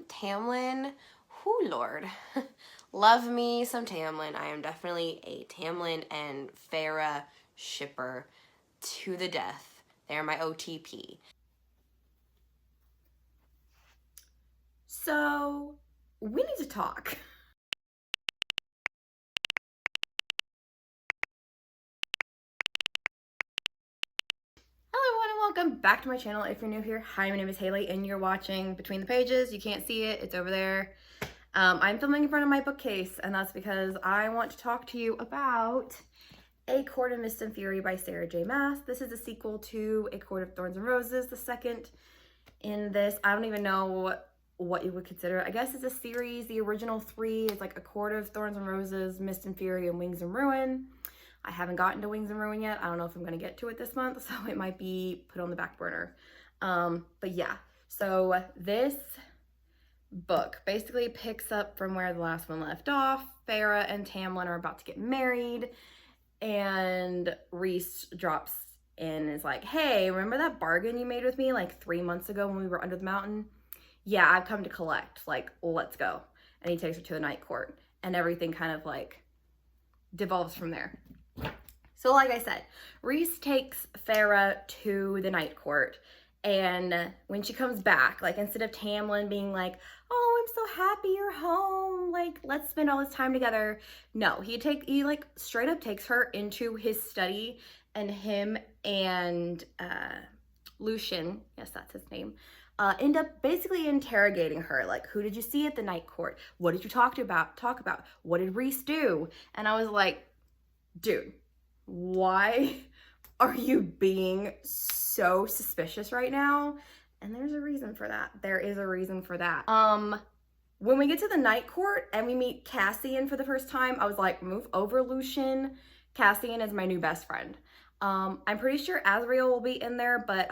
Tamlin, whoo lord. Love me some Tamlin. I am definitely a Tamlin and Farah shipper to the death. They're my OTP. So, we need to talk. Hello everyone and welcome back to my channel. If you're new here, hi, my name is Haley and you're watching Between the Pages. You can't see it, it's over there. I'm filming in front of my bookcase, and that's because I want to talk to you about A Court of Mist and Fury by Sarah J. Maas. This is a sequel to A Court of Thorns and Roses, the second in this. I don't even know what you would consider it. I guess it's a series. The original three is like A Court of Thorns and Roses, Mist and Fury, and Wings and Ruin. I haven't gotten to Wings and Ruin yet. I don't know if I'm going to get to it this month, so it might be put on the back burner. But yeah, so this book basically picks up from where the last one left off. Farah and Tamlin are about to get married, and Rhys drops in and is like, hey, remember that bargain you made with me like 3 months ago when we were under the mountain? Yeah, I've come to collect. Like, let's go. And he takes her to the night court, and everything kind of like devolves from there. So like I said, Rhys takes Farah to the night court, and when she comes back, like instead of Tamlin being like, oh, I'm so happy you're home, like let's spend all this time together, no, he like straight up takes her into his study, and him and Lucian, yes, that's his name, end up basically interrogating her, like, who did you see at the night court? What did you talk about? What did Rhys do? And I was like, dude, why are you being so suspicious right now? And there's a reason for that. There is a reason for that. When we get to the night court and we meet Cassian for the first time, I was like, move over, Lucian. Cassian is my new best friend. I'm pretty sure Azriel will be in there, but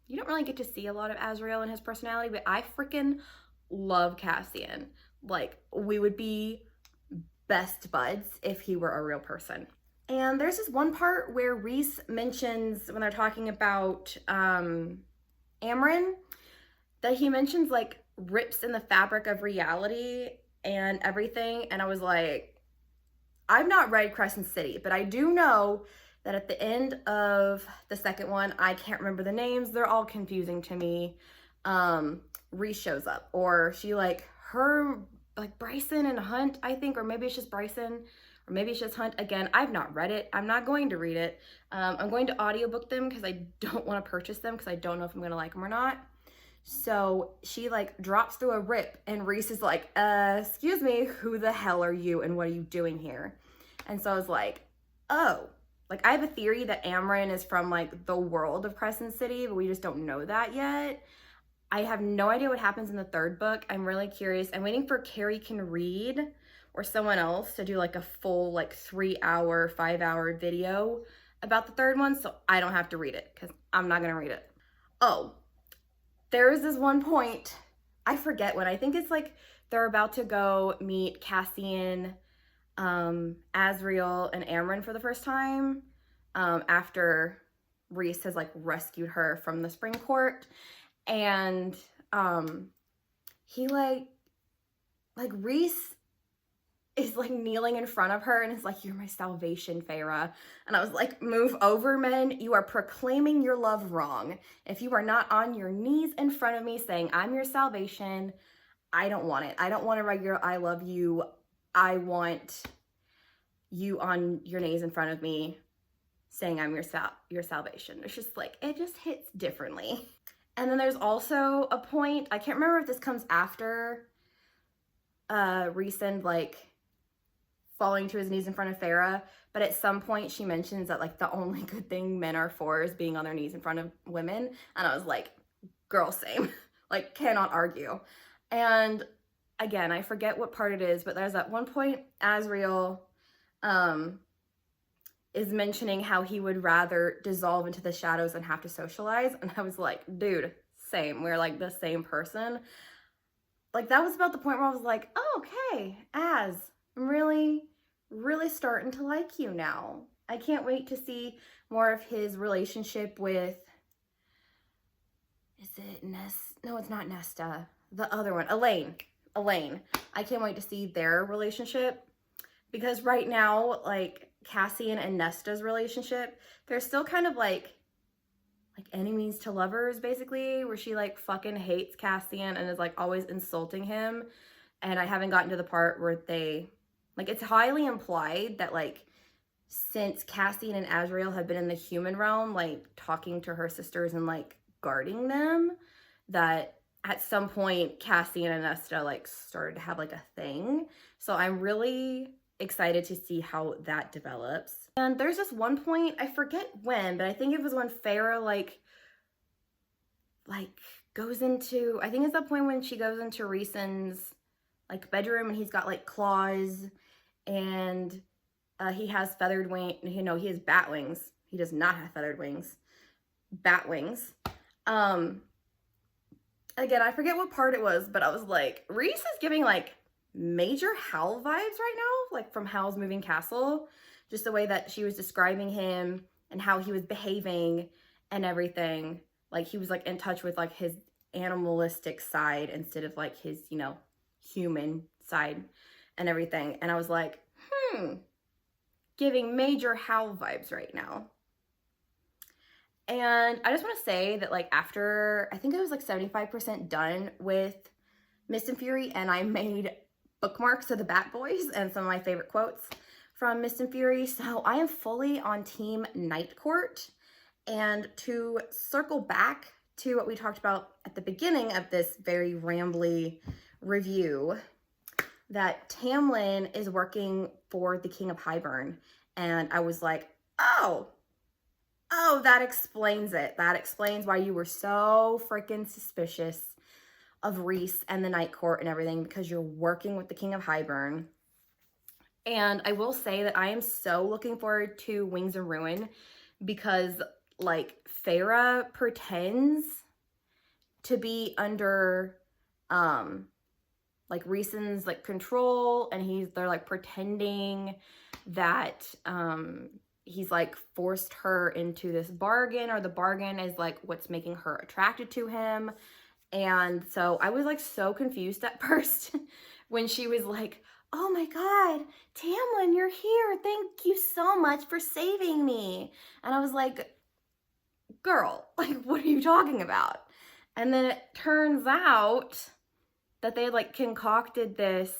you don't really get to see a lot of Azriel and his personality, but I freaking love Cassian. Like, we would be best buds if he were a real person. And there's this one part where Rhys mentions, when they're talking about Amren, that he mentions like rips in the fabric of reality and everything. And I was like, I've not read Crescent City, but I do know that at the end of the second one, I can't remember the names, they're all confusing to me, Rhys shows up, or she like Bryson and Hunt, I think, or maybe it's just Bryson, or maybe it's just Hunt. Again, I've not read it. I'm not going to read it. I'm going to audiobook them because I don't want to purchase them because I don't know if I'm going to like them or not. So she like drops through a rip, and Rhys is like, excuse me, who the hell are you and what are you doing here? And so I was like, oh, like I have a theory that Amren is from like the world of Crescent City, but we just don't know that yet. I have no idea what happens in the third book. I'm really curious. I'm waiting for Carrie Can Read or someone else to do like a full like 3-hour, 5-hour video about the third one, so I don't have to read it because I'm not gonna read it. Oh, there is this one point, I forget when, I think it's like they're about to go meet Cassian, Azriel, and Amren for the first time, after Rhys has like rescued her from the spring court. And he like Rhys is like kneeling in front of her and is like, you're my salvation, Farah. And I was like, move over, men. You are proclaiming your love wrong. If you are not on your knees in front of me saying I'm your salvation, I don't want it. I don't want a regular I love you. I want you on your knees in front of me saying I'm your salvation. It's just like, it just hits differently. And then there's also a point, I can't remember if this comes after Rhys like falling to his knees in front of Farah, but at some point she mentions that like the only good thing men are for is being on their knees in front of women. And I was like, girl, same. Like, cannot argue. And again, I forget what part it is, but there's at one point Azriel is mentioning how he would rather dissolve into the shadows than have to socialize. And I was like, dude, same. We're like the same person. Like, that was about the point where I was like, oh, okay, I'm really, really starting to like you now. I can't wait to see more of his relationship with, is it Nesta? No, it's not Nesta. the other one, Elaine. I can't wait to see their relationship, because right now, like Cassian and Nesta's relationship, they're still kind of like enemies to lovers, basically, where she like fucking hates Cassian and is like always insulting him. And I haven't gotten to the part where they, like, it's highly implied that like since Cassian and Azrael have been in the human realm, like talking to her sisters and like guarding them, that at some point Cassian and Nesta like started to have like a thing. So I'm really excited to see how that develops. And there's this one point, I forget when, but I think it was when Farrah like goes into, I think it's the point when she goes into Rhysand's like bedroom and he's got like claws and he has feathered wing, he has bat wings. He does not have feathered wings. Bat wings. Again, I forget what part it was, but I was like, Rhys is giving like major Hal vibes right now, like from Howl's Moving Castle. Just the way that she was describing him and how he was behaving and everything. Like he was like in touch with like his animalistic side instead of like his, human side and everything. And I was like, giving major Hal vibes right now. And I just want to say that like after, I think I was like 75% done with Mist and Fury, and I made bookmarks of the Bat Boys and some of my favorite quotes from Mist and Fury. So I am fully on Team Night Court. And to circle back to what we talked about at the beginning of this very rambly review, that Tamlin is working for the King of Highburn. And I was like, oh, that explains it. That explains why you were so freaking suspicious of Rhys and the Night Court and everything, because you're working with the King of Highburn. And I will say that I am so looking forward to Wings of Ruin, because like Farrah pretends to be under like Rhysand's like control, and they're like pretending that he's like forced her into this bargain, or the bargain is like what's making her attracted to him. And so I was like so confused at first when she was like, oh my God, Tamlin, you're here. Thank you so much for saving me. And I was like, girl, like, what are you talking about? And then it turns out that they like concocted this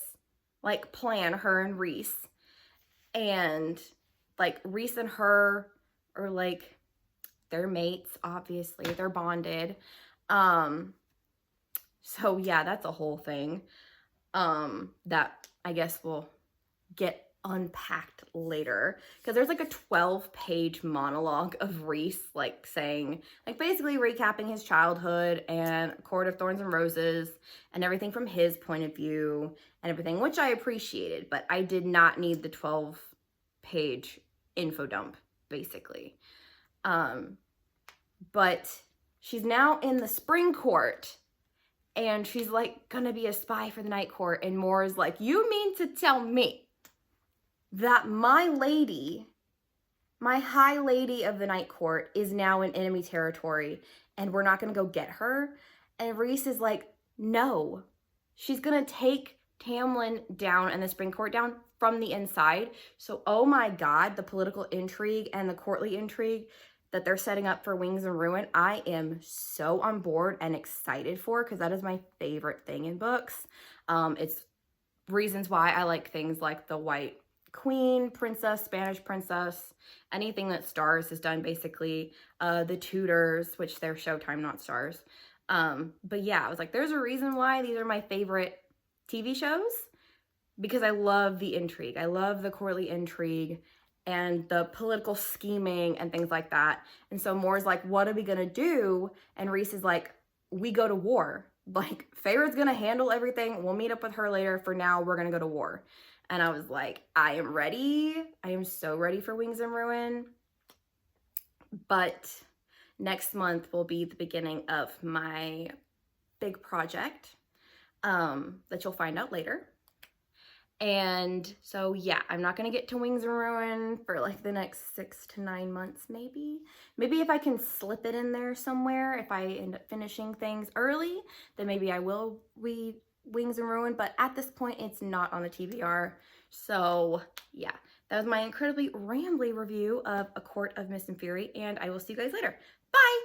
like plan, her and Rhys. And like Rhys and her are like, they're mates, obviously. They're bonded. So yeah, that's a whole thing that I guess will get unpacked later, because there's like a 12-page monologue of Rhys like saying, like basically recapping his childhood and Court of Thorns and Roses and everything from his point of view and everything, which I appreciated, but I did not need the 12-page info dump, basically. But she's now in the Spring Court, and she's like gonna be a spy for the Night Court, and Mora's like, you mean to tell me that my lady, my high lady of the Night Court, is now in enemy territory and we're not gonna go get her? And Rhys is like, no, she's gonna take Tamlin down and the Spring Court down from the inside. So, oh my God, the political intrigue and the courtly intrigue that they're setting up for Wings and Ruin, I am so on board and excited for, because that is my favorite thing in books. It's reasons why I like things like the White Queen, Princess, Spanish Princess, anything that Stars has done, basically. The Tudors, which they're Showtime, not Stars. But yeah, I was like, there's a reason why these are my favorite TV shows, because I love the intrigue. I love the courtly intrigue and the political scheming and things like that. And so Moore's like, what are we gonna do? And Rhys is like, we go to war. Like, Farrah's gonna handle everything. We'll meet up with her later. For now, we're gonna go to war. And I was like, I am ready. I am so ready for Wings and Ruin. But next month will be the beginning of my big project that you'll find out later. And so yeah, I'm not gonna get to Wings and Ruin for like the next 6 to 9 months maybe. Maybe if I can slip it in there somewhere, if I end up finishing things early, then maybe I will read Wings and Ruin, but at this point it's not on the TBR. So yeah, that was my incredibly rambly review of A Court of Mist and Fury, and I will see you guys later. Bye!